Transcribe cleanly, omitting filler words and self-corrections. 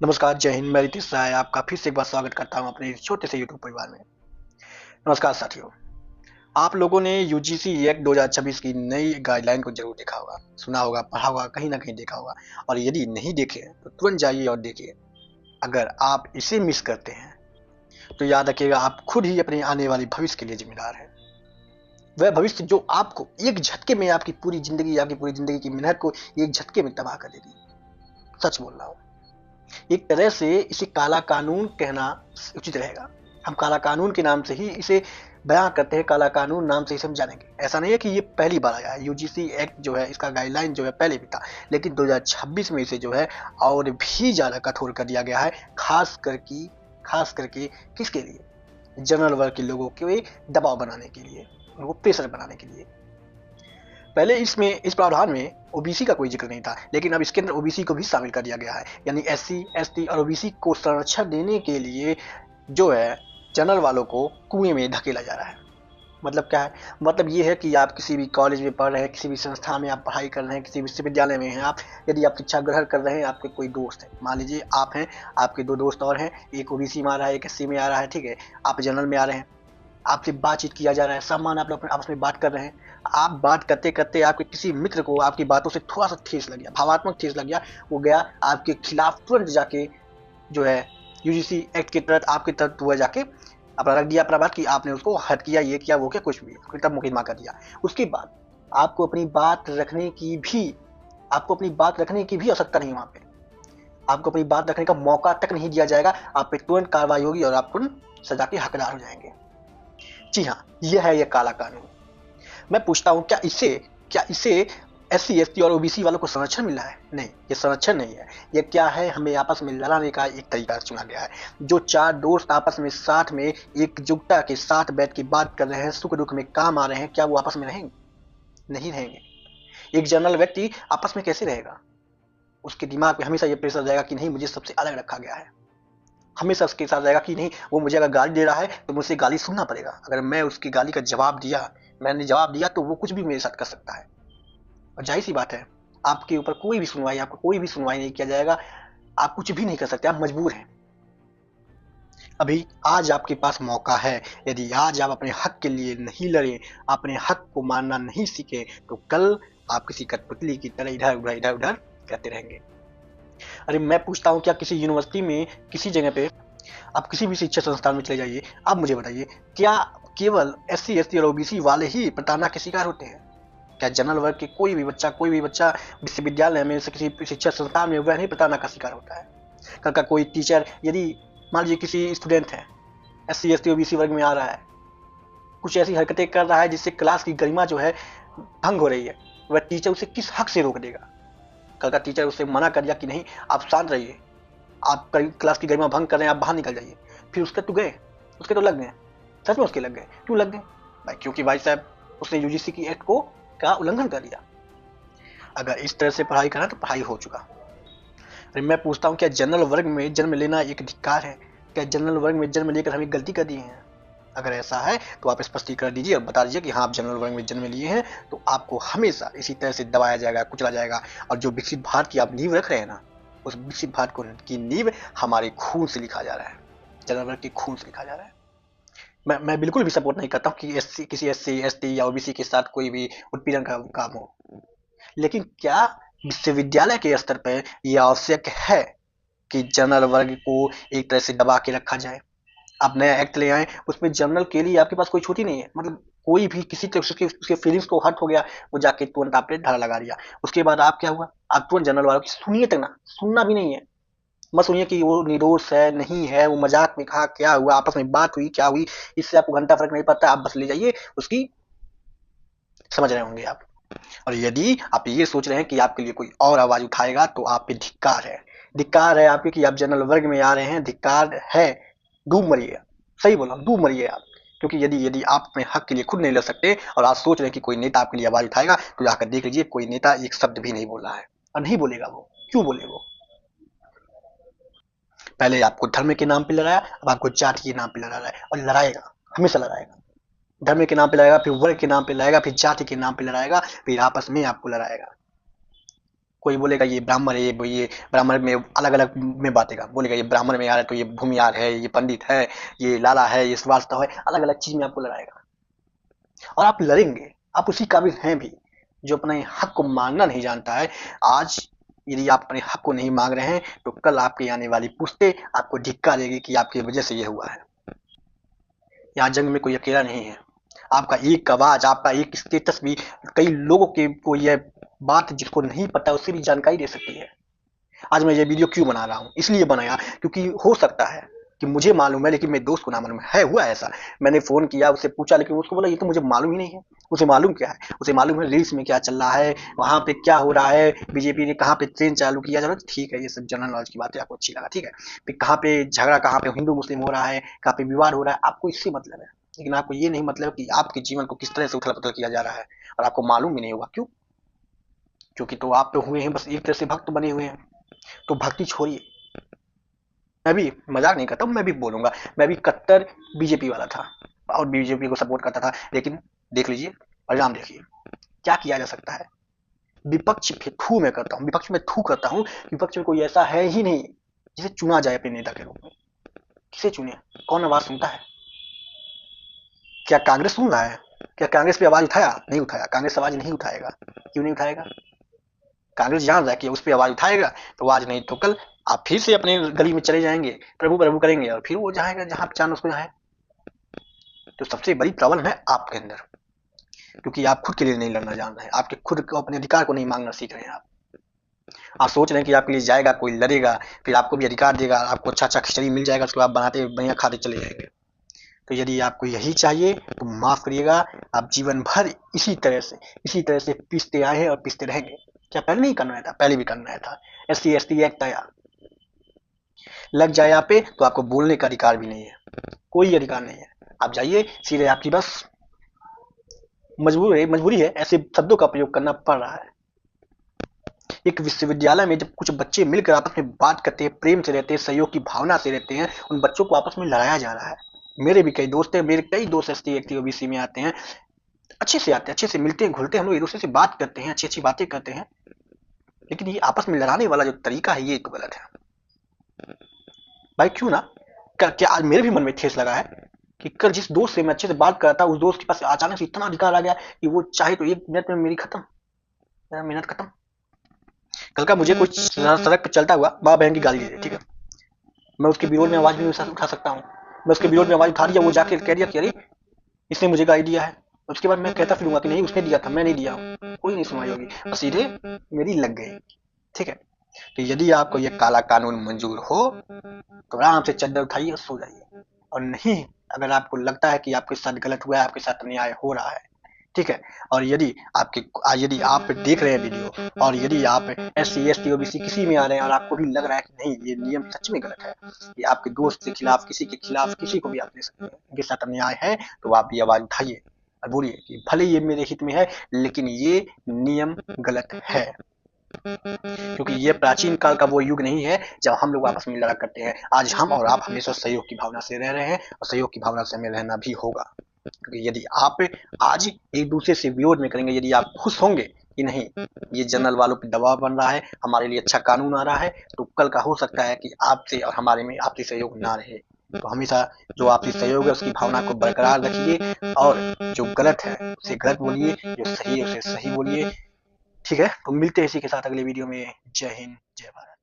नमस्कार, जय हिंद। मैं रितिश राय आपका फिर से एक बार स्वागत करता हूं अपने इस छोटे से यूट्यूब परिवार में। नमस्कार साथियों, आप लोगों ने यूजीसी एक्ट 2026 की नई गाइडलाइन को जरूर देखा होगा, सुना होगा, पढ़ा होगा, कहीं ना कहीं देखा होगा। और यदि नहीं देखे तो तुरंत जाइए और देखिए। अगर आप इसे मिस करते हैं तो याद रखिएगा, आप खुद ही अपने आने वाले भविष्य के लिए जिम्मेदार हैं। वह भविष्य जो आपको एक झटके में आपकी पूरी जिंदगी की मेहनत को एक झटके में तबाह कर देगी। सच बोल रहा हूँ। एक तरह से इसे काला कानून कहना उचित रहेगा। हम काला कानून के नाम से ही इसे बयां करते हैं, काला कानून नाम से ही हम जानेंगे। ऐसा नहीं है कि ये पहली बार आया है। यूजीसी एक्ट जो है, इसका गाइडलाइन जो है पहले भी था, लेकिन 2026 में इसे जो है और भी ज्यादा कठोर कर दिया गया है। खास करके किसके लिए? जनरल वर्ग के लोगों के दबाव बनाने के लिए, उनको प्रेशर बनाने के लिए। पहले इस प्रावधान में ओबीसी का कोई जिक्र नहीं था, लेकिन अब इसके अंदर ओबीसी को भी शामिल कर दिया गया है। यानी एससी, एसटी और ओबीसी को संरक्षण देने के लिए जो है जनरल वालों को कुएं में धकेला जा रहा है। मतलब क्या है? मतलब ये है कि आप किसी भी कॉलेज में पढ़ रहे हैं, किसी भी संस्था में आप पढ़ाई कर रहे हैं, किसी विश्वविद्यालय में हैं आप, यदि आप शिक्षा ग्रहण कर रहे हैं, आपके कोई दोस्त है, मान लीजिए आप हैं, आपके दो दोस्त और हैं, एक ओबीसी में आ रहा है, एक एससी में आ रहा है, ठीक है, आप जनरल में आ रहे हैं, आपसे बातचीत किया जा रहा है, सम्मान आप लोग आपस में बात कर रहे हैं। आप बात करते करते आपके किसी मित्र को आपकी बातों से थोड़ा सा ठेस लग गया, भावात्मक ठेस लग गया, वो गया आपके खिलाफ तुरंत जाके जो है यूजीसी एक्ट के तहत आपके तहत हुआ जाके अपना रख दिया अपना बात कि आपने उसको हट किया, ये किया, वो किया, कुछ भी तब मुकदमा कर दिया। उसके बाद आपको अपनी बात रखने की भी आवश्यकता नहीं। वहां पे आपको अपनी बात रखने का मौका तक नहीं दिया जाएगा। आप पे तुरंत कार्रवाई होगी और आप तुरंत सजा के हकदार हो जाएंगे। जी हाँ, यह है ये काला कानून। मैं पूछता हूँ, क्या इसे एससी, एसटी और ओबीसी वालों को संरक्षण मिला है? नहीं, ये संरक्षण नहीं है। ये क्या है? हमें आपस में लड़ाने का एक तरीका चुना गया है। जो चार दोस्त आपस में साथ में एकजुटता के साथ बैठ के बात कर रहे हैं, सुख दुख में काम आ रहे हैं, क्या वो आपस में रहेंगे? नहीं रहेंगे। एक जनरल व्यक्ति आपस में कैसे रहेगा? उसके दिमाग में हमेशा ये प्रेशर रहेगा कि नहीं, मुझे सबसे अलग रखा गया है। हमेशा उसके साथ रहेगा कि नहीं, वो मुझे अगर गाली दे रहा है तो मुझसे गाली सुनना पड़ेगा। अगर मैं उसकी गाली का मैंने जवाब दिया तो वो कुछ भी मेरे साथ कर सकता है। और जाहिर सी बात है, आपको कोई भी सुनवाई नहीं किया जाएगा। आप कुछ भी नहीं कर सकते, आप मजबूर हैं। अभी आज आपके पास मौका है। यदि आज आप अपने हक के लिए नहीं लड़े, अपने हक को मानना नहीं सीखे, तो कल आप किसी कठपुतली की तरह इधर उधर इधर उधर करते रहेंगे। अरे मैं पूछता हूँ, क्या किसी यूनिवर्सिटी में, किसी जगह पे, आप किसी भी शिक्षा संस्थान में चले जाइए, आप मुझे बताइए, क्या केवल एससी, एसटी और ओबीसी वाले ही प्रताड़ना के शिकार होते हैं? क्या जनरल वर्ग के कोई भी बच्चा विश्वविद्यालय में से किसी शिक्षा संस्थान में वह नहीं प्रताड़ना का शिकार होता है? कल का कोई टीचर, यदि मान लीजिए किसी स्टूडेंट है, एससी, एसटी, ओबीसी वर्ग में आ रहा है, कुछ ऐसी हरकतें कर रहा है जिससे क्लास की गरिमा जो है भंग हो रही है, वह टीचर उसे किस हक से रोक देगा? कल का टीचर उसे मना कर दिया कि नहीं, आप शांत रहिए, आप क्लास की गरिमा भंग कर रहे हैं, आप बाहर निकल जाइए। फिर उसके तो लग गए। सच में उसके लग गए। क्यों लग गए भाई? क्योंकि भाई साहब, उसने यूजीसी की एक्ट को का उल्लंघन कर दिया। अगर इस तरह से पढ़ाई करा तो पढ़ाई हो चुका। अरे मैं पूछता हूँ, क्या जनरल वर्ग में जन्म लेना एक धिक्कार है? क्या जनरल वर्ग में जन्म लेकर हमें गलती कर दी है? अगर ऐसा है तो आप स्पष्टीकरण दीजिए और बता दीजिए कि हाँ, आप जनरल वर्ग में जन्म लिए हैं तो आपको हमेशा इसी तरह से दबाया जाएगा, कुचला जाएगा। और जो विकसित भारत की आप नींव रख रहे हैं ना, उस विकसित भारत की नींव हमारे खून से लिखा जा रहा है, जनरल वर्ग के खून से लिखा जा रहा है। मैं बिल्कुल भी सपोर्ट नहीं करता हूँ कि किसी एससी, एसटी या ओबीसी के साथ कोई भी उत्पीड़न का काम हो। लेकिन क्या विश्वविद्यालय के स्तर पर यह आवश्यक है कि जनरल वर्ग को एक तरह से दबा के रखा जाए? आप नया एक्ट ले आए, उसमें जनरल के लिए आपके पास कोई छुट्टी नहीं है। मतलब कोई भी किसी तरह से उसके फीलिंग्स को हर्ट हो गया, वो जाके तुरंत आपने धारा लगा दिया। उसके बाद आप क्या हुआ, आप तुरंत जनरल वालों की सुनिए तक ना, सुनना भी नहीं है। मत सुनिए कि वो निर्दोष है, नहीं है, वो मजाक में कहा, क्या हुआ, आपस में बात हुई, क्या हुई, इससे आपको घंटा फर्क नहीं पड़ता। आप बस ले जाइए उसकी, समझ रहे होंगे आप। और यदि आप ये सोच रहे हैं कि आपके लिए कोई और आवाज उठाएगा तो आप पे धिक्कार है। धिक्कार है आपके कि आप जनरल वर्ग में आ रहे हैं, धिक्कार है। डूब मरिए। सही बोला, डूब मरिए आप। क्योंकि यदि यदि आप अपने हक के लिए खुद नहीं लड़ सकते और आप सोच रहे हैं कि कोई नेता आपके लिए आवाज उठाएगा, तो जाकर देख लीजिए, कोई नेता एक शब्द भी नहीं बोल रहा है और नहीं बोलेगा। वो क्यों बोले? वो पहले आपको धर्म के नाम पे लड़ाया, अब आपको जाति के नाम पे लड़ा रहा है और लड़ाएगा, हमेशा लड़ाएगा। धर्म के नाम पे लड़ाएगा, फिर वर्ग के नाम पे लड़ाएगा, फिर जाति के नाम पे लड़ाएगा, फिर आपस में आपको लड़ाएगा। कोई बोलेगा ये ब्राह्मण है, ये ब्राह्मण में अलग अलग में बांटेगा, बोलेगा ये ब्राह्मण में यार है तो ये भूमियार है, ये पंडित है, ये लाला है, ये श्रीवास्तव है, अलग अलग चीज में आपको लड़ाएगा और आप लड़ेंगे। आप उसी काबिल हैं भी जो अपने हक को मांगना नहीं जानता है। आज यदि आप अपने हक को नहीं मांग रहे हैं तो कल आपके आने वाली पुश्तें आपको धिक्कार देगी कि आपकी वजह से ये हुआ है। यहाँ जंग में कोई अकेला नहीं है। आपका एक आवाज, आपका एक स्टेटस भी कई लोगों के को यह बात जिसको नहीं पता उससे भी जानकारी दे सकती है। आज मैं ये वीडियो क्यों बना रहा हूँ, इसलिए बनाया क्योंकि हो सकता है कि मुझे मालूम है लेकिन मेरे दोस्त को ना मालूम है। हुआ ऐसा, मैंने फोन किया, उससे पूछा, लेकिन उसको बोला ये तो मुझे मालूम ही नहीं है। उसे मालूम क्या है? उसे मालूम है रील्स में क्या चल रहा है, वहां पे क्या हो रहा है, बीजेपी ने कहाँ पे ट्रेन चालू किया। चलो ठीक है, ये सब जनरल नॉलेज की बातें आपको अच्छी लगा, ठीक है। फिर कहाँ पे झगड़ा, कहाँ पे हिंदू मुस्लिम हो रहा है, कहाँ पे विवाद हो रहा है, आपको इससे मतलब है। लेकिन आपको ये नहीं मतलब कि आपके जीवन को किस तरह से उथल पुथल किया जा रहा है, और आपको मालूम भी नहीं होगा। क्यों? क्योंकि तो आप तो हुए हैं बस एक तरह से भक्त बने हुए हैं। तो भक्ति छोड़िए। मैं भी मजाक नहीं करता हूँ, मैं भी बोलूंगा, मैं भी कट्टर बीजेपी वाला था और बीजेपी को सपोर्ट करता था। लेकिन देख लीजिए परिणाम, देखिए क्या किया जा सकता है। विपक्ष पे थू मैं करता हूँ, विपक्ष में थू करता हूँ। विपक्ष में कोई ऐसा है ही नहीं जिसे चुना जाए अपने नेता के रूप में। किसे चुने? कौन आवाज सुनता है? क्या कांग्रेस सुन रहा है? क्या कांग्रेस पे आवाज उठाया? नहीं उठाया। कांग्रेस आवाज नहीं उठाएगा। क्यों नहीं उठाएगा? कांग्रेस जान रहा है कि उस पर आवाज उठाएगा तो आज नहीं तो कल आप फिर से अपने गली में चले जाएंगे, प्रभु प्रभु करेंगे और फिर वो जाएगा जहां चांद उसको जाए। तो सबसे बड़ी प्रॉब्लम है आपके अंदर, क्योंकि आप खुद के लिए नहीं लड़ना जान रहे हैं, आपके खुद को अपने अधिकार को नहीं मांगना सीख रहे हैं। आप सोच रहे हैं कि आपके लिए जाएगा कोई लड़ेगा, फिर आपको भी अधिकार देगा, आपको अच्छा अच्छा खिचड़ी मिल जाएगा, उसको आप बनाते बढ़िया खाते चले जाएंगे। तो यदि आपको यही चाहिए तो माफ करिएगा, आप जीवन भर इसी तरह से पीसते आए हैं और पीसते रहेंगे। क्या पहले नहीं करना था? पहले भी करना था। SC ST एक्ट आया, लग जाए आप पे तो आपको बोलने का अधिकार भी नहीं है, कोई अधिकार नहीं है। आप जाइए सीधे, आपकी बस मजबूरी है, ऐसे शब्दों का प्रयोग करना पड़ रहा है। एक विश्वविद्यालय में जब कुछ बच्चे मिलकर आपस में बात करते हैं, प्रेम से रहते हैं, सहयोग की भावना से रहते हैं, उन बच्चों को आपस में लड़ाया जा रहा है। मेरे भी कई दोस्त हैं, मेरे कई दोस्त ST OBC में आते हैं, अच्छे से आते हैं, अच्छे से मिलते हैं, घुलते हैं, हम लोग एक दूसरे से बात करते हैं, अच्छी अच्छी बातें करते हैं। लेकिन ये आपस में लड़ाने वाला जो तरीका है ये तो गलत है भाई। क्यों ना? क्या आज मेरे भी मन में ठेस लगा है कि कल जिस दोस्त से मैं अच्छे से बात कर रहा था, उस दोस्त के पास अचानक से इतना अधिकार आ गया कि वो चाहे तो 1 मिनट में मेरी खत्म, मेरा मिनट खत्म। कल का मुझे कुछ सड़क पर चलता हुआ माँ बहन की गाली दे दे, ठीक है, मैं उसके विरोध में आवाज भी उठा सकता हूँ। मैं उसके विरोध में आवाज उठा दिया, वो जाके कह दिया कि अरे इसने मुझे गाली दिया है, उसके बाद मैं कहता फिरूंगा कि नहीं उसने दिया था, मैं नहीं दिया हूँ, कोई नहीं सुनवाई होगी और सीधे मेरी लग गई। ठीक है, तो यदि आपको ये काला कानून मंजूर हो तो आराम से चद्दर उठाइए और सो जाइए। और नहीं, अगर आपको लगता है कि आपके साथ गलत हुआ है, आपके साथ अन्याय हो रहा है, ठीक है, और यदि आप देख रहे हैं वीडियो और यदि आप SC ST OBC किसी में आ रहे हैं और आपको भी लग रहा है कि नहीं ये नियम सच में गलत है, ये आपके दोस्त के खिलाफ, किसी के खिलाफ, किसी को भी आप दे सकते हैं, उनके साथ अन्याय है, तो आप ये आवाज उठाइए और बोलिए कि भले ये मेरे हित में है लेकिन ये नियम गलत है। क्योंकि ये प्राचीन काल का वो युग नहीं है जब हम लोग आपस में लड़ा करते हैं। आज हम और आप हमेशा सहयोग की भावना से रह रहे हैं और सहयोग की भावना से हमें रहना भी होगा। क्योंकि यदि आप आज एक दूसरे से विरोध में करेंगे, यदि आप खुश होंगे कि नहीं ये जनरल वालों पर दबाव बन रहा है, हमारे लिए अच्छा कानून आ रहा है, तो कल का हो सकता है कि आपसे और हमारे में आपसी सहयोग ना रहे। तो हमेशा जो आपसी सहयोग है उसकी भावना को बरकरार रखिए और जो गलत है उसे गलत बोलिए, जो सही है उसे सही बोलिए। ठीक है, तो मिलते हैं इसी के साथ अगले वीडियो में। जय हिंद, जय भारत।